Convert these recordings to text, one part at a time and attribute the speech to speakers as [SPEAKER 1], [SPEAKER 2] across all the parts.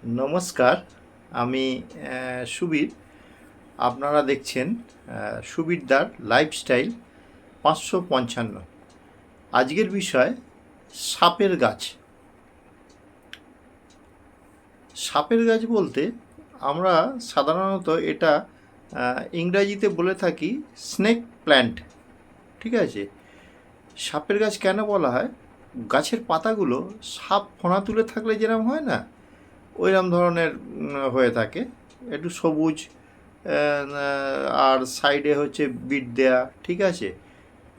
[SPEAKER 1] নমস্কার। আমি সুবীর। আপনারা দেখছেন সুবীরদার লাইফস্টাইল 555। আজকের বিষয় সাপের গাছ। সাপের গাছ বলতে আমরা সাধারণত এটা ইংরাজিতে বলে থাকি স্নেক প্ল্যান্ট। ঠিক আছে? সাপের গাছ কেন বলা হয়? গাছের পাতাগুলো সাপ ফোঁড়া তুলে থাকলে যেরকম হয় না, ওইরকম ধরনের হয়ে থাকে, একটু সবুজ, আর সাইডে হচ্ছে বিট দেয়া। ঠিক আছে?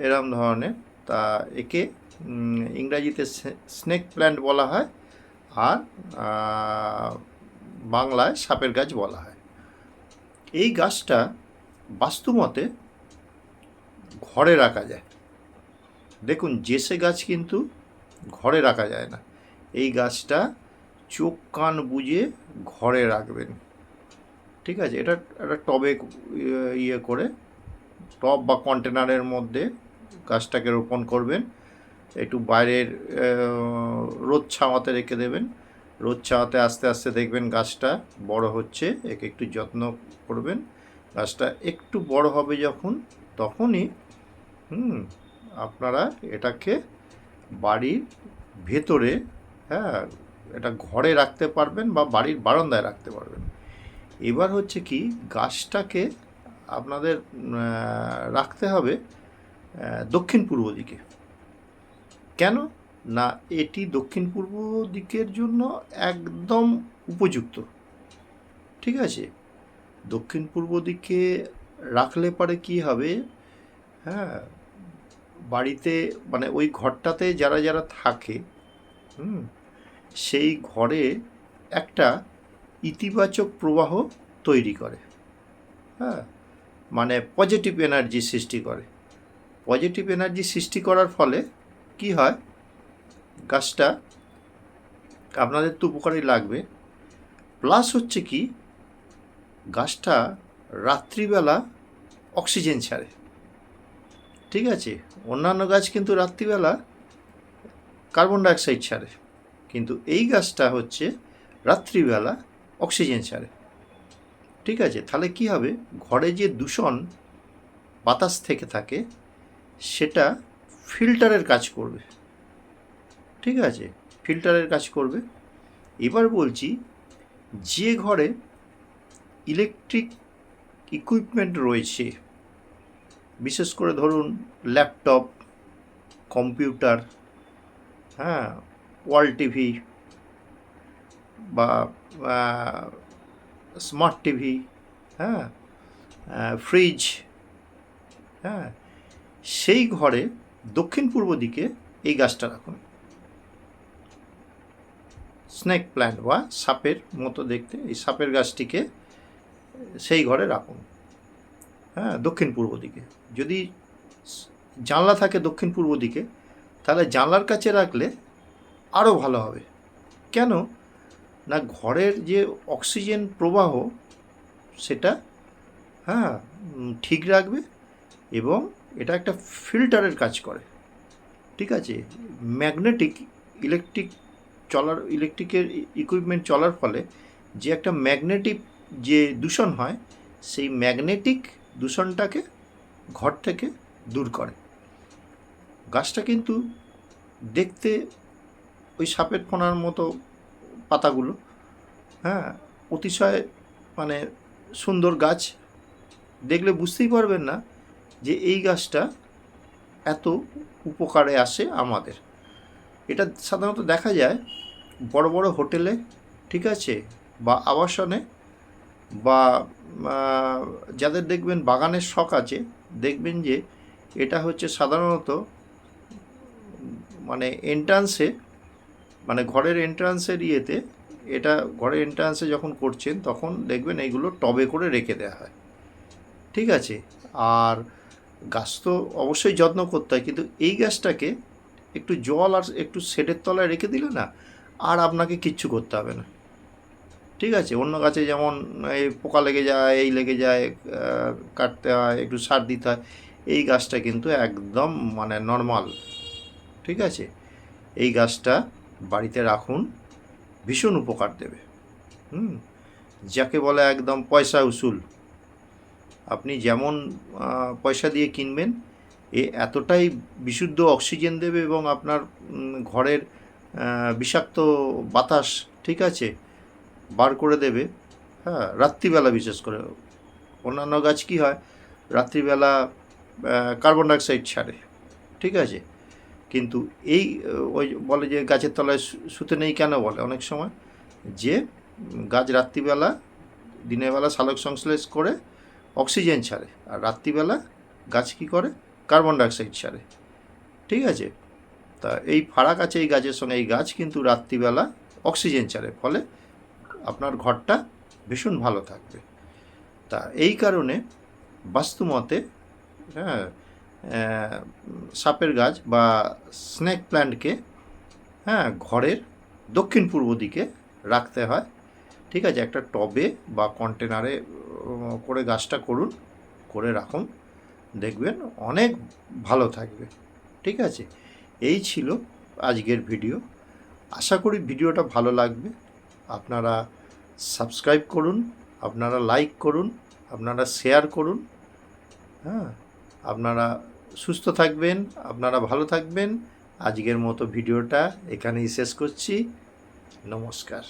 [SPEAKER 1] এরম ধরনের। তা একে ইংরাজিতে স্নেক প্ল্যান্ট বলা হয়, আর বাংলায় সাপের গাছ বলা হয়। এই গাছটা বাস্তুমতে ঘরে রাখা যায়। দেখুন, জেসে গাছ কিন্তু ঘরে রাখা যায় না। এই গাছটা চোখ কান বুজে ঘরে রাখবেন। ঠিক আছে? এটা একটা টবে করে, টব বা কন্টেনারের মধ্যে গাছটাকে রোপণ করবেন। একটু বাইরের রোদ ছাওয়াতে রেখে দেবেন। রোদ ছাওয়াতে আস্তে আস্তে দেখবেন গাছটা বড় হচ্ছে। একে একটু যত্ন করবেন। গাছটা একটু বড় হবে যখন, তখনই আপনারা এটাকে বাড়ির ভেতরে, হ্যাঁ, এটা ঘরে রাখতে পারবেন বা বাড়ির বারান্দায় রাখতে পারবেন। এবার হচ্ছে কি, গাছটাকে আপনাদের রাখতে হবে দক্ষিণ পূর্ব দিকে। কেন না, এটি দক্ষিণ পূর্ব দিকের জন্য একদম উপযুক্ত। ঠিক আছে? দক্ষিণ পূর্ব দিকে রাখলে পরে কি হবে, হ্যাঁ, বাড়িতে মানে ওই ঘরটাতে যারা যারা থাকে, সেই ঘরে একটা ইতিবাচক প্রবাহ তৈরি করে। হ্যাঁ, মানে পজিটিভ এনার্জি সৃষ্টি করে। পজিটিভ এনার্জি সৃষ্টি করার ফলে কি হয়, গাছটা আপনাদের তো উপকারী লাগবে। প্লাস হচ্ছে কি, গাছটা রাত্রিবেলা অক্সিজেন ছাড়ে। ঠিক আছে? অন্যান্য গাছ কিন্তু রাত্রিবেলা কার্বন ডাইঅক্সাইড ছাড়ে, কিন্তু এই গাছটা হচ্ছে রাত্রিবেলা অক্সিজেন ছাড়ে। ঠিক আছে? তাহলে কি হবে, ঘরে যে দূষণ বাতাস থেকে থাকে সেটা ফিল্টারের কাজ করবে। ঠিক আছে? ফিল্টারের কাজ করবে। এবার বলছি, যে ঘরে ইলেকট্রিক ইকুইপমেন্ট রয়েছে, বিশেষ করে ধরুন ল্যাপটপ, কম্পিউটার, হ্যাঁ, ওয়াল টিভি বা স্মার্ট টিভি, হ্যাঁ, ফ্রিজ, হ্যাঁ, সেই ঘরে দক্ষিণ পূর্ব দিকে এই গাছটা রাখুন। স্নেক প্ল্যান্ট বা সাপের মতো দেখতে এই সাপের গাছটিকে সেই ঘরে রাখুন। হ্যাঁ, দক্ষিণ পূর্ব দিকে। যদি জানলা থাকে দক্ষিণ পূর্ব দিকে, তাহলে জানলার কাছে রাখলে আরও ভালো হবে। কেন না, ঘরের যে অক্সিজেন প্রবাহ সেটা, হ্যাঁ, ঠিক রাখবে, এবং এটা একটা ফিল্টারের কাজ করে। ঠিক আছে? ম্যাগনেটিক ইলেকট্রিকের ইকুইপমেন্ট চলার ফলে যে একটা ম্যাগনেটিক যে দূষণ হয়, সেই ম্যাগনেটিক দূষণটাকে ঘর থেকে দূর করে। গাছটা কিন্তু দেখতে ওই সাপের ফোঁড়ার মতো পাতাগুলো, হ্যাঁ, অতিশয় মানে সুন্দর গাছ। দেখলে বুঝতেই পারবেন না যে এই গাছটা এত উপকারে আসে আমাদের। এটা সাধারণত দেখা যায় বড় বড় হোটেলে, ঠিক আছে, বা আবাসনে, বা যাদের দেখবেন বাগানের শখ আছে, দেখবেন যে এটা হচ্ছে সাধারণত মানে এন্ট্রান্সে, মানে ঘরের এন্ট্রান্সের ইয়েতে, এটা ঘরের এন্ট্রান্সে যখন করছেন তখন দেখবেন এইগুলো টবে করে রেখে দেওয়া হয়। ঠিক আছে? আর গাছ তো অবশ্যই যত্ন করতে হয়, কিন্তু এই গাছটাকে একটু জল আর একটু শেডের তলায় রেখে দিলে না, আর আপনাকে কিচ্ছু করতে হবে না। ঠিক আছে? অন্য গাছে যেমন এই পোকা লেগে যায়, এই লেগে যায়, কাটতে হয়, একটু সার দিতে হয়, এই গাছটা কিন্তু একদম মানে নর্মাল। ঠিক আছে? এই গাছটা বাড়িতে রাখুন, ভীষণ উপকার দেবে। হুম, যাকে বলে একদম পয়সা উসুল। আপনি যেমন পয়সা দিয়ে কিনবেন, এতটাই বিশুদ্ধ অক্সিজেন দেবে এবং আপনার ঘরের বিষাক্ত বাতাস, ঠিক আছে, বার করে দেবে। হ্যাঁ, রাত্রিবেলা বিশেষ করে। অন্যান্য গাছ কি হয়, রাত্রিবেলা কার্বন ডাইঅক্সাইড ছাড়ে, ঠিক আছে। কিন্তু এই ওই বলে যে গাছের তলায় শুতে নেই কেন বলে অনেক সময়, যে গাছ রাত্রিবেলা, দিনের বেলা সালোক সংশ্লেষ করে অক্সিজেন ছাড়ে, আর রাত্রিবেলা গাছ কী করে, কার্বন ডাইঅক্সাইড ছাড়ে, ঠিক আছে। তা এই ফারাক আছে এই গাছের সঙ্গে। এই গাছ কিন্তু রাত্রিবেলা অক্সিজেন ছাড়ে, ফলে আপনার ঘরটা ভীষণ ভালো থাকবে। তা এই কারণে বাস্তুমতে, হ্যাঁ, সাপের গাছ বা স্নেক প্ল্যান্টকে, হ্যাঁ, ঘরের দক্ষিণ পূর্ব দিকে রাখতে হয়, ঠিক আছে। একটা টবে বা কন্টেনারে করে গাছটা করুন, করে রাখুন, দেখবেন অনেক ভালো থাকবে, ঠিক আছে। এই ছিল আজকের ভিডিও। আশা করি ভিডিওটা ভালো লাগবে। আপনারা সাবস্ক্রাইব করুন, আপনারা লাইক করুন, আপনারা শেয়ার করুন। হ্যাঁ, আপনারা সুস্থ থাকবেন, আপনারা ভালো থাকবেন। আজকের মতো ভিডিওটা এখানেই শেষ করছি। নমস্কার।